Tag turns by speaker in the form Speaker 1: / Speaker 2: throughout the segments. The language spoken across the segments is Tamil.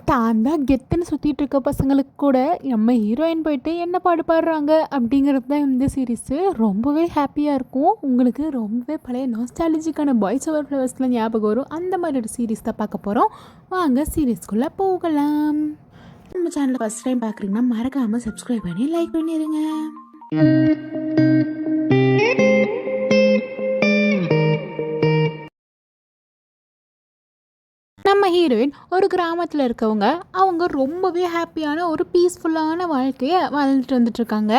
Speaker 1: தான் தான் கெத்துன்னு சுற்றிட்டு இருக்க பசங்களுக்கு கூட நம்ம ஹீரோயின் போயிட்டு என்ன பாடு பாடுறாங்க அப்படிங்கிறது தான் இந்த சீரீஸு. ரொம்பவே ஹாப்பியாக இருக்கும். உங்களுக்கு ரொம்பவே பழைய நாஸ்டாலஜிக்கான பாய்ஸ் ஓவர் ஃப்ளவர்ஸில் ஞாபகம் வரும். அந்த மாதிரி ஒரு சீரீஸ் தான் பார்க்க போகிறோம். வாங்க சீரீஸ்குள்ளே போகலாம். நம்ம சேனலை ஃபஸ்ட் டைம் பார்க்குறீங்கன்னா மறக்காமல் சப்ஸ்கிரைப் பண்ணி லைக் பண்ணிடுங்க. நம்ம ஹீரோயின் ஒரு கிராமத்தில் இருக்கவங்க. அவங்க ரொம்பவே ஹாப்பியான ஒரு பீஸ்ஃபுல்லான வாழ்க்கையை வாழ்ந்துட்டு வந்துட்டுருக்காங்க.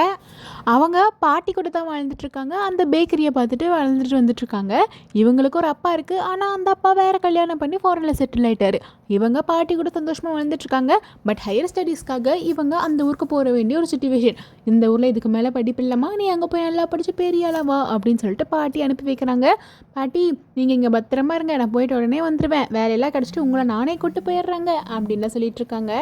Speaker 1: அவங்க பாட்டி கூட தான் வாழ்ந்துட்டுருக்காங்க. அந்த பேக்கரியை பார்த்துட்டு வாழ்ந்துட்டு வந்துட்டுருக்காங்க. இவங்களுக்கு ஒரு அப்பா இருக்குது. ஆனால் அந்த அப்பா வேறு கல்யாணம் பண்ணி ஃபாரினில் செட்டில் ஆகிட்டார். இவங்க பாட்டி கூட சந்தோஷமாக வாழ்ந்துட்டுருக்காங்க. பட் ஹையர் ஸ்டடீஸ்க்காக இவங்க அந்த ஊருக்கு போக வேண்டிய ஒரு சுச்சுவேஷன். இந்த ஊரில் இதுக்கு மேலே படிப்பு இல்லைம்மா, நீ அங்கே போய் நல்லா படித்து பெரியாளவா அப்படின்னு சொல்லிட்டு பாட்டி அனுப்பி வைக்கிறாங்க. பாட்டி நீங்கள் இங்கே பத்திரமா இருங்க, நான் போயிட்டு உடனே வந்துடுவேன், வேலையெல்லாம் கிடச்சிட்டு உங்களை நானே கூட்டு போயிடுறாங்க அப்படின்லாம் சொல்லிட்டு இருக்காங்க.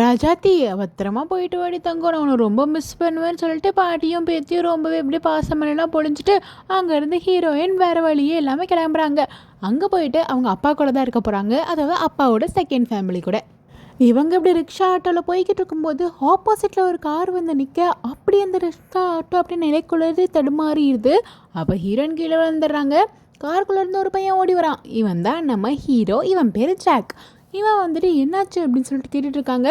Speaker 1: ராஜாத்தி பத்திரமா போயிட்டு வாடி தங்கம், நான் உன்னை ரொம்ப மிஸ் பண்ணுவேன்னு சொல்லிட்டு பாட்டியும் பேத்தியும் ரொம்பவே எப்படி பாசமெல்லாம் பொழிஞ்சிட்டு அங்கேருந்து ஹீரோயின் வேறு வழியே எல்லாமே கிளம்புறாங்க. அங்கே போயிட்டு அவங்க அப்பா கூட தான் இருக்க போகிறாங்க. அதாவது அப்பாவோட செகண்ட் ஃபேமிலி கூட. இவங்க இப்படி ரிக்ஷா ஆட்டோவில் போய்கிட்டு இருக்கும்போது ஆப்போசிட்டில் ஒரு கார் வந்து நிற்க, அப்படி அந்த ரிக்ஷா ஆட்டோ அப்படி நிலைக்குள்ளது தடுமாறிடுது. அப்போ ஹீரோயின் கீழே விழுந்துடுறாங்க. காருக்குள்ளேருந்து ஒரு பையன் ஓடி வரான். இவன் தான் நம்ம ஹீரோ. இவன் பேர் ஜாக். இவன் வந்துட்டு என்னாச்சு அப்படின்னு சொல்லிட்டு கேட்டுட்ருக்காங்க.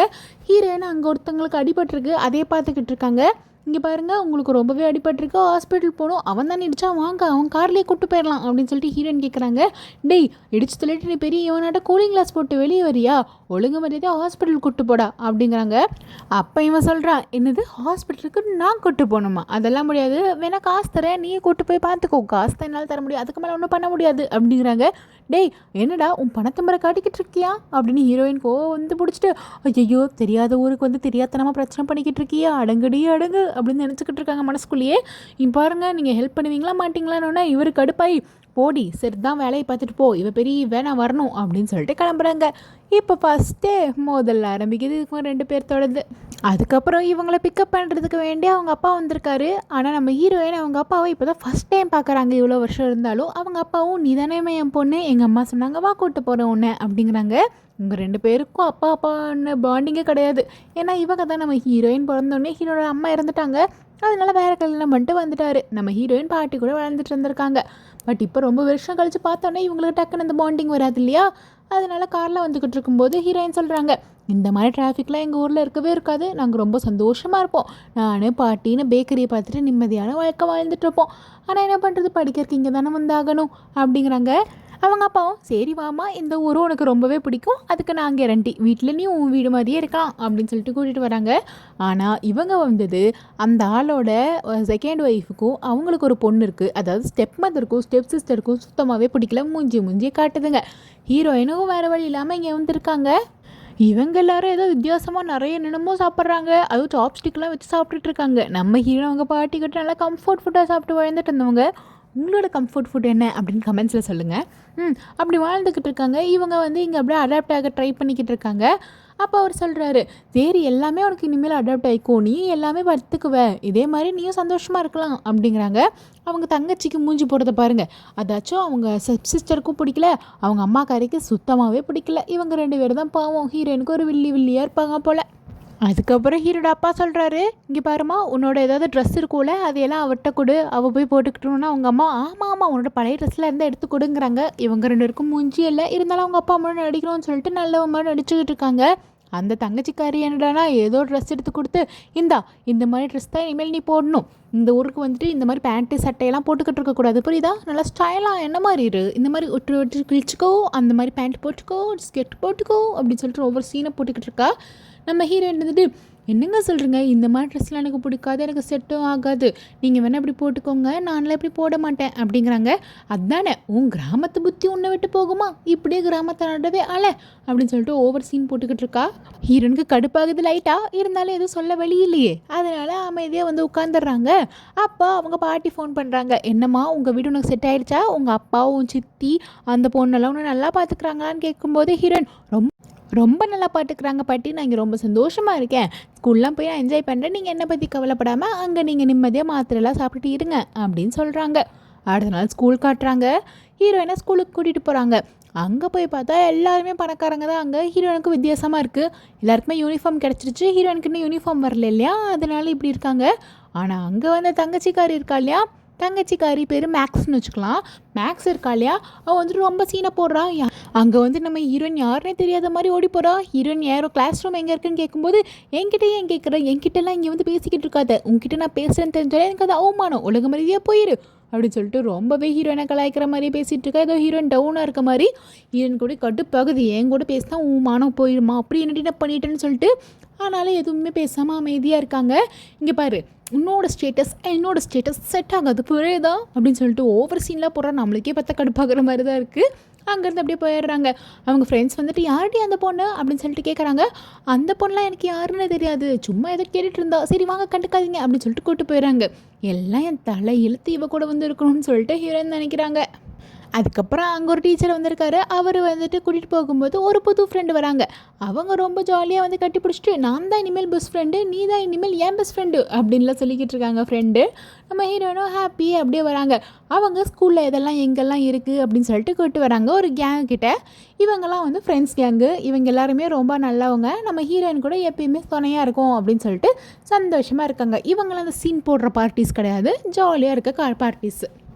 Speaker 1: ஹீரோயின் அங்கே ஒருத்தங்களுக்கு அடிபட்டிருக்கு, அதே பார்த்துக்கிட்டு இருக்காங்க. இங்கே பாருங்கள், உங்களுக்கு ரொம்பவே அடிபட்டிருக்கு, ஹாஸ்பிட்டல் போகணும், அவன் தான் இடிச்சா, வாங்க அவன் கார்லேயே கூப்பிட்டு போயிடலாம் அப்படின்னு சொல்லிட்டு ஹீரோயின் கேட்குறாங்க. டேய், இடிச்சு சொல்லிட்டு நீ பெரிய இவனாட்ட கூலிங் கிளாஸ் போட்டு வெளியே வரியா, ஒழுங்கு மரியாதை ஹாஸ்பிட்டல் கூப்பிட்டு போடா அப்படிங்கிறாங்க. அப்போ இவன் சொல்கிறான், என்னது ஹாஸ்பிட்டலுக்கு நான் கூப்பிட்டு போகணுமா, அதெல்லாம் முடியாது, வேணா காசு தரேன், நீயே கூப்பிட்டு போய் பார்த்துக்கோ, காசு தான் என்னால் தர முடியும், அதுக்கு மேலே ஒன்றும் பண்ண முடியாது அப்படிங்கிறாங்க. டேய், என்னடா உன் பணத்தை முறை காட்டிக்கிட்டு இருக்கியா அப்படின்னு ஹீரோயின் வந்து பிடிச்சிட்டு, ஐயோ தெரியாத ஊருக்கு வந்து தெரியாதனமாக பிரச்சனை பண்ணிக்கிட்டு இருக்கியா, அடங்குடி அடங்கு அப்படின்னு நினச்சிக்கிட்டு இருக்காங்க மனசுக்குள்ளேயே. பாருங்கள், நீங்கள் ஹெல்ப் பண்ணுவீங்களா மாட்டிங்களான்னு இவர் கடுப்பாய், போடி சரி தான் வேலையை பார்த்துட்டு போ, இவ பெரிய வேணா வரணும் அப்படின்னு சொல்லிட்டு கிளம்புறாங்க. இப்போ ஃபஸ்ட்டே முதல்ல ஆரம்பிக்குது. இதுக்கு 2 பேர் தொடர்ந்து. அதுக்கப்புறம் இவங்களை பிக்கப் பண்ணுறதுக்கு வேண்டி அவங்க அப்பா வந்திருக்காரு. ஆனால் நம்ம ஹீரோயின் அவங்க அப்பாவை இப்போ தான் ஃபஸ்ட் டைம் பார்க்குறாங்க. இவ்வளோ வருஷம் இருந்தாலும் அவங்க அப்பாவும், நீ தானே என் பொண்ணு, எங்கள் அம்மா சொன்னாங்க வா கூப்பிட்டு போகிறேன் உன்னை அப்படிங்கிறாங்க. இவங்க 2 பேருக்கும் அப்பா அப்பான்னு பாண்டிங்கே கிடையாது. ஏன்னா இவங்க தான் நம்ம ஹீரோயின் பிறந்தோடனே ஹீரோட அம்மா இறந்துட்டாங்க. அதனால வேறு கல்யாணம் பண்ணிட்டு வந்துட்டார். நம்ம ஹீரோயின் பாட்டி கூட வளர்ந்துட்டு இருந்திருக்காங்க. பட் இப்போ ரொம்ப வருஷம் கழித்து பார்த்தோன்னே இவங்களுக்கு டக்குன்னு அந்த பாண்டிங் வராது இல்லையா. அதனால காரில் வந்துக்கிட்டு இருக்கும்போது ஹீரோயின் சொல்கிறாங்க, இந்த மாதிரி டிராஃபிக்லாம் எங்கள் ஊரில் இருக்கவே இருக்காது, நாங்கள் ரொம்ப சந்தோஷமாக இருப்போம், நான் பாட்டின்னு பேக்கரியை பார்த்துட்டு நிம்மதியான வாழ்க்கை வாழ்ந்துட்டுருப்போம். ஆனால் என்ன பண்ணுறது, படிக்கிறதுக்கு இங்கே தானே வந்தாகணும் அப்படிங்கிறாங்க. அவங்க அப்பாவும், சரி வாமா, இந்த ஊரும் உனக்கு ரொம்பவே பிடிக்கும், அதுக்கு நான் கேரண்டி, வீட்டில் நீ உன் வீடு மாதிரியே இருக்கலாம் அப்படின்னு சொல்லிட்டு கூட்டிகிட்டு வராங்க. ஆனால் இவங்க வந்தது அந்த ஆளோட செகண்ட் ஒய்ஃபுக்கும் அவங்களுக்கு ஒரு பொண்ணு இருக்குது, அதாவது ஸ்டெப் மதருக்கும் ஸ்டெப் சிஸ்டருக்கும் சுத்தமாகவே பிடிக்கல. மூஞ்சியை காட்டுதுங்க. ஹீரோயினுக்கும் வேறு வழி இல்லாமல் இங்கே வந்துருக்காங்க. இவங்க எல்லாரும் ஏதோ வித்தியாசமாக நிறைய என்னென்னமோ சாப்பிட்றாங்க. அதுவும் சாப்ஸ்டிக்லாம் வச்சு சாப்பிட்டுட்டு இருக்காங்க. நம்ம ஹீரோ அவங்க பாட்டி கிட்ட நல்லா கம்ஃபர்ட் ஃபுட்டாக சாப்பிட்டு வாழ்ந்துட்டு இருந்தவங்க. உங்களோட கம்ஃபர்ட் ஃபுட் என்ன அப்படின்னு கமெண்ட்ஸில் சொல்லுங்கள். அப்படி வாழ்ந்துக்கிட்டு இருக்காங்க. இவங்க வந்து இங்கே அப்படியே அடாப்ட் ஆக ட்ரை பண்ணிக்கிட்டு இருக்காங்க. அப்போ அவர் சொல்கிறாரு, சரி எல்லாமே உனக்கு இனிமேல் அடாப்ட் ஆகிக்கோ, நீ எல்லாமே பார்த்துக்குவ, இதே மாதிரி நீயும் சந்தோஷமாக இருக்கலாம் அப்படிங்கிறாங்க. அவங்க தங்கச்சிக்கு மூஞ்சி போடுறத பாருங்கள். அதாச்சும் அவங்க சிஸ்டருக்கும் பிடிக்கல, அவங்க அம்மாக்காரிக்கு சுத்தமாகவே பிடிக்கல. இவங்க 2 பேர் தான் பாவம். ஹீரோயினுக்கு ஒரு வில்லியாக இருப்பாங்க போல். அதுக்கப்புறம் ஹீரோட அப்பா சொல்கிறாரு, இங்கே பாருமா, உன்னோட ஏதாவது ட்ரெஸ் இருக்கும்ல, அதையெல்லாம் அவட்ட கொடு, அவள் போய் போட்டுக்கிட்டோன்னா. அவங்க அம்மா, ஆமாம் உன்னோட பழைய ட்ரெஸ்ஸில் இருந்தால் எடுத்து கொடுங்கிறாங்க. இவங்க 2 பேருக்கும் மூஞ்சி இல்லை. இருந்தாலும் அவங்க அப்பா அம்மா நடிக்கணும்னு சொல்லிட்டு நல்லவ மாதிரி நடிச்சுக்கிட்டு இருக்காங்க. அந்த தங்கச்சிக்காரி என்னடானா ஏதோ ட்ரெஸ் எடுத்து கொடுத்து, இந்த மாதிரி ட்ரெஸ் தான் இனிமேல் நீ போடணும், இந்த ஊருக்கு வந்துட்டு இந்த மாதிரி பேண்ட்டு சட்டையெல்லாம் போட்டுக்கிட்டு இருக்கக்கூடாது, புரியுதா, நல்லா ஸ்டைலாக என்ன மாதிரி இரு, இந்த மாதிரி ஒட்டு கிழிச்சிக்கோ, அந்த மாதிரி பேண்ட் போட்டுக்கோ, ஸ்கெட் போட்டுக்கோ அப்படின்னு சொல்லிட்டு ஒவ்வொரு சீனை போட்டுக்கிட்டு இருக்கா. நம்ம ஹீரோயின் வந்துட்டு, என்னங்க சொல்கிறீங்க, இந்த மாதிரி ட்ரெஸ்லாம் எனக்கு பிடிக்காது, எனக்கு செட்டும் ஆகாது, நீங்கள் வேணால் இப்படி போட்டுக்கோங்க, நான்லாம் இப்படி போட மாட்டேன் அப்படிங்கிறாங்க. அதானே உன் கிராமத்து புத்தி உன்னை விட்டு போகுமா, இப்படியே கிராமத்தை நடவே அப்படின்னு சொல்லிட்டு ஓவர் சீன் போட்டுக்கிட்டு இருக்கா. ஹீரோனுக்கு கடுப்பாகுது லைட்டாக, இருந்தாலும் எதுவும் சொல்ல வழி இல்லையே, அதனால் அமைதியாக வந்து உட்காந்துடுறாங்க. அப்போ அவங்க பாட்டி ஃபோன் பண்ணுறாங்க, என்னம்மா உங்கள் வீடு உனக்கு செட் ஆகிடுச்சா, உங்கள் அப்பாவும் சித்தி அந்த பொண்ணெல்லாம் உன்னை நல்லா பார்த்துக்குறாங்களான்னு கேட்கும்போது ஹீரோயின், ரொம்ப நல்லா பார்த்துக்குறாங்க பாட்டி, நான் இங்கே ரொம்ப சந்தோஷமாக இருக்கேன், ஸ்கூல்லாம் போய் நான் என்ஜாய் பண்ணுறேன், நீங்கள் என்னை பற்றி கவலைப்படாமல் அங்கே நீங்கள் நிம்மதியாக மாத்திரைலாம் சாப்பிட்டுட்டு இருங்க அப்படின்னு சொல்கிறாங்க. அடுத்த நாள் ஸ்கூல் காட்டுறாங்க. ஹீரோயினை ஸ்கூலுக்கு கூட்டிகிட்டு போகிறாங்க. அங்கே போய் பார்த்தா எல்லாருமே பணக்காரங்க தான். அங்கே ஹீரோயினுக்கு வித்தியாசமாக இருக்குது. எல்லாருக்குமே யூனிஃபார்ம் கிடச்சிருச்சு, ஹீரோயினுக்கு இன்னும் யூனிஃபார்ம் வரல இல்லையா, அதனால இப்படி இருக்காங்க. ஆனால் அங்கே வந்து தங்கச்சிக்காரி இருக்கா இல்லையா, தங்கச்சிக்காரி பேர் மேக்ஸ்னு வச்சுக்கலாம். மேக்ஸ் இருக்கா இல்லையா, அவள் வந்துட்டு ரொம்ப சீனை போடுறா. அங்கே வந்து நம்ம ஹீரோயின் யாருன்னே தெரியாத மாதிரி ஓடி போகிறா. ஹீரோயின் யாரோ கிளாஸ் ரூம் எங்கே இருக்குன்னு கேட்கும்போது என்கிட்ட ஏன் கேட்குறேன், என்கிட்டலாம் இங்கே வந்து பேசிக்கிட்டு இருக்காத, உங்ககிட்ட நான் பேசுகிறேன்னு தெரிஞ்சாலே எனக்கு அது அவமானம், உலக மாதிரியே போயிரு அப்படின்னு சொல்லிட்டு ரொம்பவே ஹீரோயினை கலாய்க்கிற மாதிரியே பேசிகிட்டு இருக்கா. ஏதோ ஹீரோயின் டவுனாக இருக்க மாதிரி. ஹீரோயின் கூட கடுப்பாகுது, என் கூட பேசினா உன் மானம் போயிடுமா, அப்படி என்னடி நான் பண்ணிட்டேன்னு சொல்லிட்டு. ஆனாலும் எதுவுமே பேசாமல் அமைதியாக இருக்காங்க. இங்கே பாரு, என்னோட ஸ்டேட்டஸ் செட் ஆகாது புரியுதா அப்படின்னு சொல்லிட்டு ஓவர் சீன்லாம் போடுறா. நம்மளுக்கே பார்த்தா கடுப்பாகிற மாதிரி தான் இருக்குது. அங்கேருந்து அப்படியே போயிடுறாங்க. அவங்க ஃப்ரெண்ட்ஸ் வந்துட்டு யார்டி அந்த பொண்ணு அப்படின்னு சொல்லிட்டு கேட்குறாங்க. அந்த பொண்ணுலாம் எனக்கு யாருன்னு தெரியாது, சும்மா ஏதோ கேட்டுட்டு இருந்தா, சரி வாங்க கண்டுக்காதீங்க அப்படின்னு சொல்லிட்டு கூப்பிட்டு போயிடுறாங்க. எல்லாம் என் தலை இழுத்து இவ கூட வந்து இருக்கணும்னு சொல்லிட்டு ஹீரோயின் நினைக்கிறாங்க. அதுக்கப்புறம் அங்கே ஒரு டீச்சர் வந்திருக்காரு. அவர் வந்துட்டு கூட்டிகிட்டு போகும்போது ஒரு புது ஃப்ரெண்டு வராங்க. அவங்க ரொம்ப ஜாலியாக வந்து கட்டி பிடிச்சிட்டு, நான் தான் இனிமேல் பெஸ்ட் ஃப்ரெண்டு, நீ தான் இனிமேல் ஏன் பெஸ்ட் ஃப்ரெண்டு அப்படின்லாம் சொல்லிக்கிட்டு இருக்காங்க ஃப்ரெண்டு. நம்ம ஹீரோயினும் ஹாப்பி அப்படியே வராங்க. அவங்க ஸ்கூலில் எதெல்லாம் எங்கெல்லாம் இருக்குது அப்படின்னு சொல்லிட்டு கூப்பிட்டு வராங்க ஒரு கேங் கிட்ட. இவங்கெல்லாம் வந்து ஃப்ரெண்ட்ஸ் கேங்கு. இவங்க எல்லாருமே ரொம்ப நல்லவங்க, நம்ம ஹீரோயின் கூட எப்பயுமே துணையாக இருக்கும் அப்படின்னு சொல்லிட்டு சந்தோஷமாக இருக்காங்க. இவங்களாம் அந்த சீன் போடுற பார்ட்டிஸ் கிடையாது, ஜாலியாக இருக்க பார்ட்டிஸ்.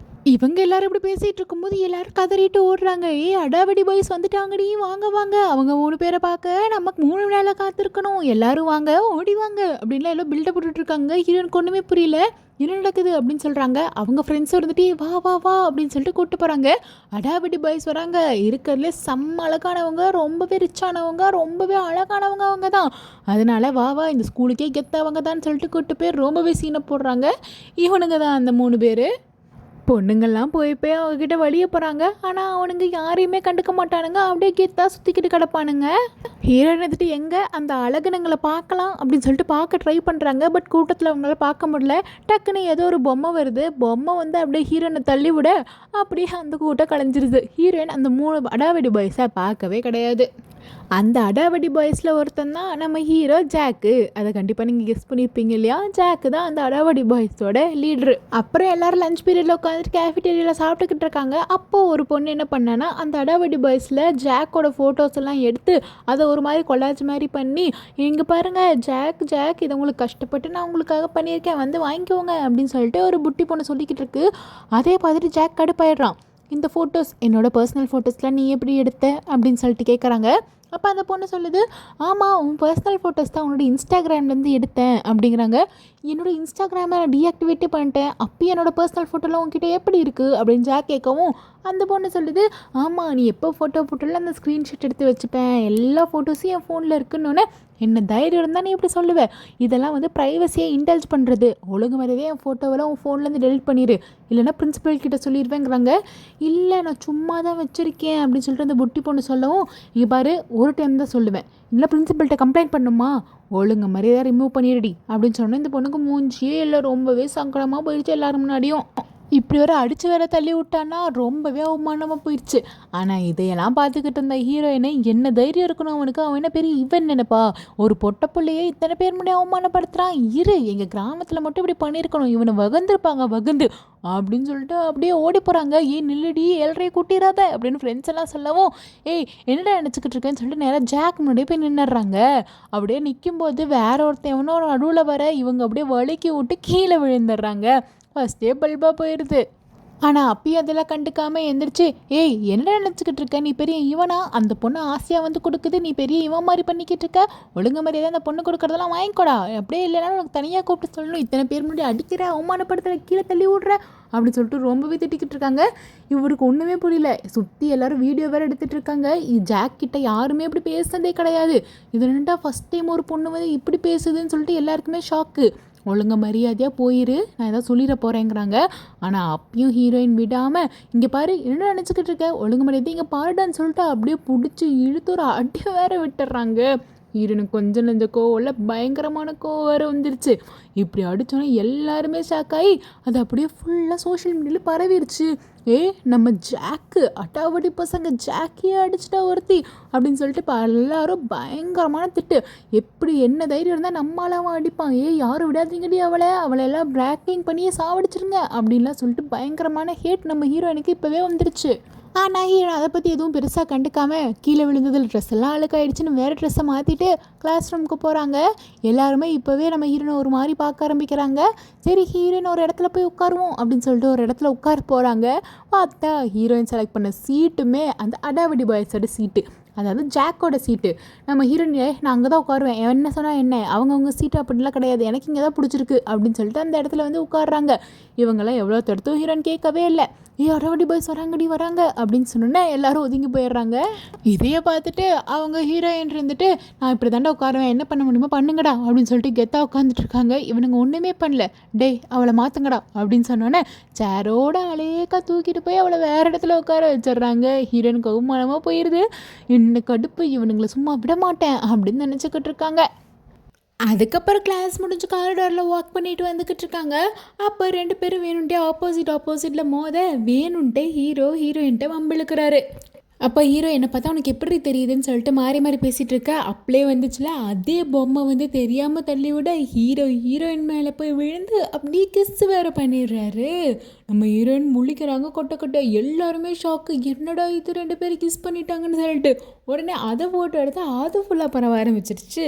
Speaker 1: இவங்க எல்லாரும் இப்படி பேசிகிட்டு இருக்கும்போது எல்லாரும் கதறிட்டு ஓடுறாங்க. அடாவடி பாய்ஸ் வந்துட்டாங்கடி, வாங்க வாங்க, அவங்க 3 பேரை பார்க்க நமக்கு 3 நாளாக காத்திருக்கணும், எல்லாரும் வாங்க ஓடி வாங்க அப்படின்லாம் எல்லாம் பில்டப் போட்டுட்ருக்காங்க. ஹீரோனுக்கு ஒன்றுமே புரியல, என்ன நடக்குது அப்படின்னு சொல்கிறாங்க. அவங்க ஃப்ரெண்ட்ஸ் வந்துட்டு வா வா வா அப்படின்னு சொல்லிட்டு கூப்பிட்டு போகிறாங்க. அடாவடி பாய்ஸ் வராங்க. இருக்கிறதுலே செம்ம அழகானவங்க, ரொம்பவே ரிச்சானவங்க, ரொம்பவே அழகானவங்க அவங்க தான். அதனால வா வா இந்த ஸ்கூலுக்கே கெத்தவங்க தான் சொல்லிட்டு கூப்பிட்டு போய் ரொம்பவே சீனை போடுறாங்க. இவனுங்க தான் அந்த 3 பேர். பொண்ணுங்கள்லாம் போய் அவங்ககிட்ட வழிய போகிறாங்க. ஆனால் அவனுங்க யாரையுமே கண்டுக்க மாட்டானுங்க, அப்படியே கெத்தா சுற்றிக்கிட்டு கிடப்பானுங்க. ஹீரோயின் வந்துட்டு எங்கே அந்த அழகுனங்களை பார்க்கலாம் அப்படின்னு சொல்லிட்டு பார்க்க ட்ரை பண்ணுறாங்க. பட் கூட்டத்தில் அவங்களால பார்க்க முடியல. டக்குன்னு ஏதோ ஒரு பொம்மை வருது. பொம்மை வந்து அப்படியே ஹீரோயினை தள்ளி விட அப்படியே அந்த கூட்டம் கலைஞ்சிருது. ஹீரோயின் அந்த 3 அடாவடி பாய்ஸை பார்க்கவே கிடையாது. அந்த அடாவடி பாய்ஸில் ஒருத்தன் தான் நம்ம ஹீரோ ஜாக்கு. அதை கண்டிப்பாக நீங்கள் கெஸ் பண்ணியிருப்பீங்க இல்லையா, ஜாக்கு தான் அந்த அடாவடி பாய்ஸோட லீட்ரு. அப்புறம் எல்லோரும் லஞ்ச் பீரியடில் உட்காந்துட்டு கேஃபிடேரியாவில் சாப்பிட்டுக்கிட்டு இருக்காங்க. அப்போது ஒரு பொண்ணு என்ன பண்ணான்னா, அந்த அடாவடி பாய்ஸில் ஜாக்கோட ஃபோட்டோஸ் எல்லாம் எடுத்து அதை ஒரு மாதிரி கொலாஜ் மாதிரி பண்ணி, இங்கே பாருங்கள் ஜாக் இதை உங்களுக்கு கஷ்டப்பட்டு நான் உங்களுக்காக பண்ணியிருக்கேன், வந்து வாங்கிக்கோங்க அப்படின்னு சொல்லிட்டு ஒரு புட்டி பொண்ணு சொல்லிக்கிட்டு இருக்கு. அதே பார்த்துட்டு ஜாக் கடுப்பாயிடுறான். இந்த ஃபோட்டோஸ் என்னோடய பர்சனல் ஃபோட்டோஸ்லாம் நீ எப்படி எடுத்த அப்படின்னு சொல்லிட்டு கேட்குறாங்க. அப்போ அந்த பொண்ணு சொல்லுது, ஆமாம் உன் பர்சனல் ஃபோட்டோஸ் தான் உன்னோட இன்ஸ்டாகிராம்லேருந்து எடுத்தேன் அப்படிங்கிறாங்க. என்னோடய இன்ஸ்டாகிராமை நான் டீஆக்டிவேட்டே பண்ணிட்டேன், அப்பயும் என்னோடய பர்சனல் ஃபோட்டோலாம் உங்ககிட்ட எப்படி இருக்குது அப்படின்னு ஜாக் கேட்கவும் அந்த பொண்ணு சொல்லுது, ஆமாம் நீ எப்போ ஃபோட்டோ போட்டாலும் அந்த ஸ்க்ரீன்ஷாட் எடுத்து வச்சுப்பேன், எல்லா ஃபோட்டோஸும் என் ஃபோனில் இருக்குன்னு. என்ன தைரியம் இருந்தால் நீ இப்படி சொல்லுவேன், இதெல்லாம் வந்து ப்ரைவசியை இன்டல்ஜ் பண்ணுறது, ஒழுங்கு மாதிரியே என் ஃபோட்டோவெல்லாம் உன் ஃபோன்லேருந்து டெலிட் பண்ணிடு, இல்லைனா பிரின்சிபல் கிட்ட சொல்லிடுவேங்கிறாங்க. இல்லை நான் சும்மா தான் வச்சுருக்கேன் அப்படின்னு சொல்லிட்டு அந்த புட்டி பொண்ணு சொல்லவும், இங்கே பாரு ஒரு டைம் தான் சொல்லுவேன், இல்லை பிரின்சிபல்கிட்ட கம்ப்ளைண்ட் பண்ணுமா, ஒழுங்கு மாதிரியே ரிமூவ் பண்ணிடுடி அப்படின்னு சொன்னேன். இந்த பொண்ணுக்கு மூஞ்சியே இல்லை, ரொம்பவே சங்கடமாக போயிடுச்சு எல்லாரும் முன்னாடியும். இப்படி ஒரு அடித்து வேற தள்ளி விட்டான்னா ரொம்பவே அவமானமாக போயிடுச்சு. ஆனால் இதையெல்லாம் பார்த்துக்கிட்டு இருந்த ஹீரோயினை என்ன தைரியம் இருக்கணும் அவனுக்கு, அவன் என்ன பெரிய இவன் நினைப்பா, ஒரு பொட்ட பிள்ளையே இத்தனை பேர் முன்னாடி அவமானப்படுத்துகிறான், எங்கள் கிராமத்தில் மட்டும் இப்படி பண்ணியிருக்கணும், இவனை வகுந்துருப்பாங்க அப்படின்னு சொல்லிட்டு அப்படியே ஓடி போகிறாங்க. நில்லுடி ஏழ்றையை கூட்டிடாத அப்படின்னு ஃப்ரெண்ட்ஸ் எல்லாம் சொல்லவும், என்னடா நினச்சிக்கிட்டு இருக்கேன்னு சொல்லிட்டு நேராக ஜாக் முன்னாடியே போய் நின்றுடுறாங்க. அப்படியே நிற்கும்போது வேற ஒருத்தன் ஒரு நடுவில் வர இவங்க அப்படியே வழுக்கி விட்டு கீழே விழுந்துடுறாங்க. ஃபஸ்ட்டே பல்பாக போயிடுது. ஆனால் அப்பயும் அதெல்லாம் கண்டுக்காமல் எந்திரிச்சு, என்ன நினச்சிக்கிட்டு இருக்க, நீ பெரிய இவனா, அந்த பொண்ணு ஆசையாக வந்து கொடுக்குது, நீ பெரிய இவன் மாதிரி பண்ணிக்கிட்டு இருக்க, ஒழுங்கு மாதிரியே தான் அந்த பொண்ணு கொடுக்குறதெல்லாம் வாங்கிக்கோடா, அப்படியே இல்லைனா உனக்கு தனியாக கூப்பிட்டு சொல்லணும், இத்தனை பேர் முன்னாடி அடிக்கிற, அவமானப்படுத்துகிற, கீழே தள்ளி விட்ற அப்படின்னு சொல்லிட்டு ரொம்பவே திட்டிக்கிட்டு இருக்காங்க. இவருக்கு ஒன்றுமே புரியல. சுற்றி எல்லோரும் வீடியோ வேறு எடுத்துகிட்டு இருக்காங்க. ஜாக் கிட்ட யாருமே இப்படி பேசுனதே கிடையாது. இது ரெண்டா ஃபஸ்ட் டைம் ஒரு பொண்ணு வந்து இப்படி பேசுதுன்னு சொல்லிட்டு எல்லாருக்குமே ஷாக்கு. ஒழுங்க மரியாதையாக போயிரு, நான் எதாவது சொல்லிட போகிறேங்கிறாங்க. ஆனால் அப்பயும் ஹீரோயின் விடாமல், இங்கே பாரு என்ன நினச்சிக்கிட்டு இருக்க, ஒழுங்கு மரியாதை இங்கே பாருடான்னு சொல்லிட்டு அப்படியே பிடிச்சி இழுத்து ஒரு அடி வேற விட்டுறாங்க. ஹீரோனுக்கு கொஞ்சம் நெஞ்ச கோவம் பயங்கரமான கோவம் வேறு வந்துருச்சு. இப்படி அடித்தோன்னே எல்லாருமே ஷாக்காகி அது அப்படியே ஃபுல்லாக சோஷியல் மீடியாவில் பரவிருச்சு. நம்ம ஜாக்கு அட்டாவடி பசங்க ஜாக்கியே அடிச்சிட்டா ஒருத்தி அப்படின்னு சொல்லிட்டு இப்போ எல்லாரும் பயங்கரமான திட்டு. எப்படி என்ன தைரியம் இருந்தால் நம்மளாம் அடிப்பான், யாரும் விடாதீங்கடி அவளை எல்லாம் பிராக்கிங் பண்ணியே சாவடிச்சிருங்க அப்படின்லாம் சொல்லிட்டு பயங்கரமான ஹேட் நம்ம ஹீரோயினுக்கு இப்போவே வந்துருச்சு. ஆனால் ஹீரோ அதை பற்றி எதுவும் பெருசாக கண்டுக்காம கீழே விழுந்ததில் ட்ரெஸ் எல்லாம் அழுக்காயிடுச்சுன்னு வேறு ட்ரெஸ்ஸை மாற்றிட்டு கிளாஸ் ரூமுக்கு போகிறாங்க. எல்லாருமே இப்போவே நம்ம ஹீரோனை ஒரு மாதிரி பார்க்க ஆரம்பிக்கிறாங்க. சரி ஹீரோயின் ஒரு இடத்துல போய் உட்காருவோம் அப்படின்னு சொல்லிட்டு ஒரு இடத்துல உட்கார போகிறாங்க. பார்த்தா ஹீரோயின் செலக்ட் பண்ண சீட்டுமே அந்த அடாவடி பாய்ஸோட சீட்டு, அதாவது ஜாக்கோட சீட்டு. நம்ம ஹீரோயினே நான் அங்கே தான் உட்காருவேன், என்ன சொன்னால் என்ன, அவங்கவுங்க சீட்டு அப்படின்லாம் கிடையாது, எனக்கு இங்கே தான் பிடிச்சிருக்கு அப்படின்னு சொல்லிட்டு அந்த இடத்துல வந்து உட்காடுறாங்க. இவங்கெல்லாம் எவ்வளோ தடுத்தும் ஹீரோயின் கேட்கவே இல்லை. அடாவடி பாய்ஸ் வராங்கடி வராங்க அப்படின்னு சொன்னோன்னே எல்லாரும் ஒதுங்கி போயிடுறாங்க. இதையே பார்த்துட்டு அவங்க ஹீரோயின் இருந்துட்டு நான் இப்படி தாண்டா உட்காருவேன், என்ன பண்ண முடியுமோ பண்ணுங்கடா அப்படின்னு சொல்லிட்டு கெத்தாக உட்காந்துட்டு இருக்காங்க. இவனுங்க ஒன்றுமே பண்ணல. டேய் அவளை மாற்றுங்கடா அப்படின்னு சொன்னோன்னே சேரோட அலேக்கா தூக்கிட்டு போய் அவளை வேறு இடத்துல உட்கார வச்சிடுறாங்க. ஹீரோயினுக்கு அவமானமாக போயிடுது. என்ன கடுப்பு, இவனுங்களை சும்மா விட மாட்டேன் அப்படின்னு நினச்சிக்கிட்டு இருக்காங்க. அதுக்கப்புறம் கிளாஸ் முடிஞ்சு காரிடாரில் வாக் பண்ணிட்டு வந்துக்கிட்டு இருக்காங்க. அப்போ 2 பேரும் வேணுன்ட்டே ஆப்போசிட்டில் வேணுன்ட்டே ஹீரோயின்ட்ட வம்பிழுக்கிறாரு. அப்போ ஹீரோ என்னை பார்த்தா உனக்கு எப்படி தெரியுதுன்னு சொல்லிட்டு மாறி பேசிகிட்டு இருக்க. அப்படியே வந்துச்சுல அதே பொம்மை வந்து தெரியாமல் தள்ளி விட ஹீரோயின் மேலே போய் விழுந்து அப்படியே கிஸ் வேறு பண்ணிடுறாரு. நம்ம ஹீரோயின் முழிக்கிறாங்க கொட்டை. எல்லாருமே ஷாக்கு, என்னடா இது 2 பேரும் கிஸ் பண்ணிட்டாங்கன்னு சொல்லிட்டு உடனே அதை போட்டு எடுத்து அது ஃபுல்லாக பரவ ஆரம்பிச்சிருச்சு.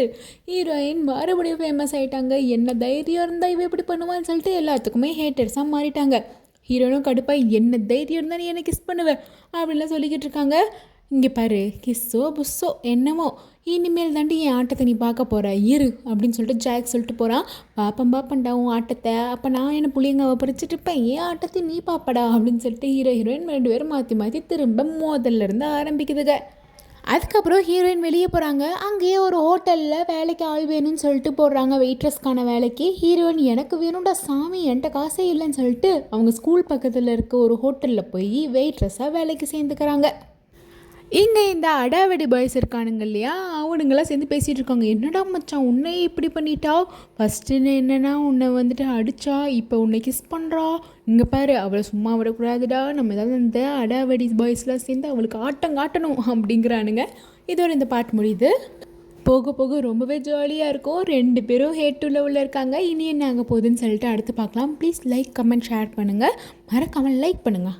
Speaker 1: ஹீரோயின் மறுபடியும் ஃபேமஸ் ஆகிட்டாங்க. என்ன தைரியம் இருந்தால் இவ இப்படி பண்ணுவான்னு சொல்லிட்டு எல்லாத்துக்குமே ஹேட்டர்ஸாக மாறிட்டாங்க. ஹீரோனும் கடுப்பாக என்ன தைரியம் இருந்தால் நீ என்ன கிஸ் பண்ணுவேன் அப்படின்லாம் சொல்லிக்கிட்டு இருக்காங்க. இங்கே பாரு, கிஸ்ஸோ புஸ்ஸோ என்னமோ இனிமேல் தாண்டி என் ஆட்டத்தை நீ பார்க்க போகிற இரு அப்படின்னு சொல்லிட்டு ஜாக் சொல்லிட்டு போகிறான். பாப்பண்டா உன் ஆட்டத்தை, அப்போ நான் என்ன புளியங்காவை பறிச்சுட்டு இருப்பேன், என் ஆட்டத்தை நீ பாப்படா அப்படின்னு சொல்லிட்டு ஹீரோயின் 2 பேரும் மாற்றி திரும்ப மோதல்ல இருந்து ஆரம்பிக்குதுங்க. அதுக்கப்புறம் ஹீரோயின் வெளியே போகிறாங்க. அங்கேயே ஒரு ஹோட்டலில் வேலைக்கு ஆள் வேணும்னு சொல்லிட்டு போடுறாங்க, வெயிட்ரஸ்க்கான வேலைக்கு. ஹீரோயின் எனக்கு வேணும்டா சாமி, என்கிட்ட காசே இல்லைன்னு சொல்லிட்டு அவங்க ஸ்கூல் பக்கத்தில் இருக்க ஒரு ஹோட்டலில் போய் வெயிட்ரஸாக வேலைக்கு சேர்ந்துக்கிறாங்க. இங்கே இந்த அடாவடி பாய்ஸ் இருக்கானுங்க இல்லையா, அவனுங்களாம் சேர்ந்து பேசிகிட்டு இருக்காங்க. என்னடா மச்சான் உன்னை இப்படி பண்ணிட்டா, ஃபஸ்ட்டு என்னென்னா உன்னை வந்துட்டு அடித்தா, இப்போ உன்னை கிஸ் பண்ணுறா, இங்கே பாரு அவளை சும்மா விடக்கூடாதுடா, நம்ம ஏதாவது இந்த அடாவடி பாய்ஸ்லாம் சேர்ந்து அவளுக்கு ஆட்டம் காட்டணும் அப்படிங்கிறானுங்க. இதோட இந்த பாட்டு முடியுது. போக ரொம்பவே ஜாலியாக இருக்கும். 2 பேரும் ஹேட் டு லெவலில் இருக்காங்க. இனி என்ன ஆக போகுதுன்னு சொல்லிட்டு அடுத்து பார்க்கலாம். ப்ளீஸ் லைக் கமெண்ட் ஷேர் பண்ணுங்கள், மறக்காமல் லைக் பண்ணுங்கள்.